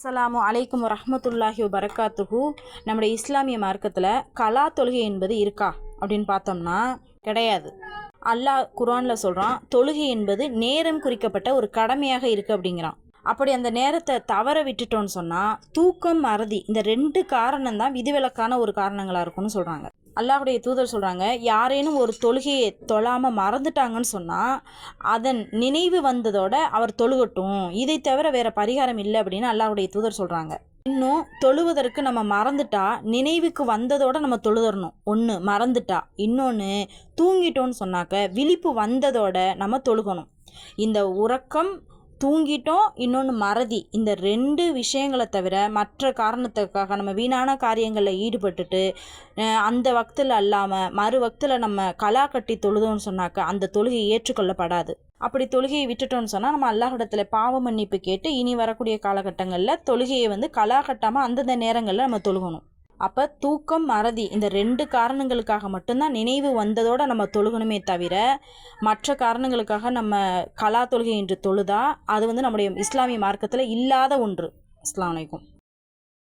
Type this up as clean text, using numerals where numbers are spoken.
அஸ்ஸலாமு அலைக்கும் வரஹ்மத்துல்லாஹி வபரகாத்துஹு. நம்முடைய இஸ்லாமிய மார்க்கத்தில் கலா தொழுகை என்பது இருக்கா அப்படின்னு பார்த்தோம்னா கிடையாது. அல்லாஹ் குர்ஆனில் சொல்கிறான், தொழுகை என்பது நேரம் குறிக்கப்பட்ட ஒரு கடமையாக இருக்குது அப்படிங்கிறான். அப்படி அந்த நேரத்தை தவற விட்டுட்டோன்னு சொன்னால் தூக்கம், மறதி, இந்த 2 காரணம் தான் விதிவிலக்கான ஒரு காரணங்களாக இருக்கும்னு சொல்கிறாங்க. அல்லாஹ்வுடைய தூதர் சொல்கிறாங்க, யாரேனும் ஒரு தொழுகையை தொழாமல் மறந்துட்டாங்கன்னு சொன்னால் அதன் நினைவு வந்ததோட அவர் தொழுகட்டும், இதை தவிர வேறு பரிகாரம் இல்லை அப்படின்னு அல்லாஹ்வுடைய தூதர் சொல்கிறாங்க. இன்னும் தொழுவதற்கு நம்ம மறந்துட்டா நினைவுக்கு வந்ததோட நம்ம தொழுதரணும். ஒன்று மறந்துட்டா, இன்னொன்று தூங்கிட்டோன்னு சொன்னாக்க விழிப்பு வந்ததோட நம்ம தொழுகணும். இந்த உறக்கம், தூங்கிட்டோம், இன்னொன்று மறதி, இந்த 2 விஷயங்களை தவிர மற்ற காரணத்துக்காக நம்ம வீணான காரியங்களில் ஈடுபட்டுட்டு அந்த வக்தில் அல்லாமல் மறு வக்தில் நம்ம கலா கட்டி தொழுதோன்னு சொன்னாக்க அந்த தொழுகை ஏற்றுக்கொள்ளப்படாது. அப்படி தொழுகையை விட்டுட்டோன்னு சொன்னால் நம்ம அல்லாஹ்விடத்தில் பாவ மன்னிப்பு கேட்டு இனி வரக்கூடிய காலகட்டங்களில் தொழுகையை கலா கட்டாமல் அந்தந்த நேரங்களில் நம்ம தொழுகணும். அப்போ தூக்கம், மறதி, இந்த 2 காரணங்களுக்காக மட்டும்தான் நினைவு வந்ததோடு நம்ம தொழுகணுமே தவிர மற்ற காரணங்களுக்காக நம்ம கலா தொழுகை என்று தொழுதா அது நம்முடைய இஸ்லாமிய மார்க்கத்தில் இல்லாத ஒன்று. அஸ்ஸலாமு அலைக்கும்.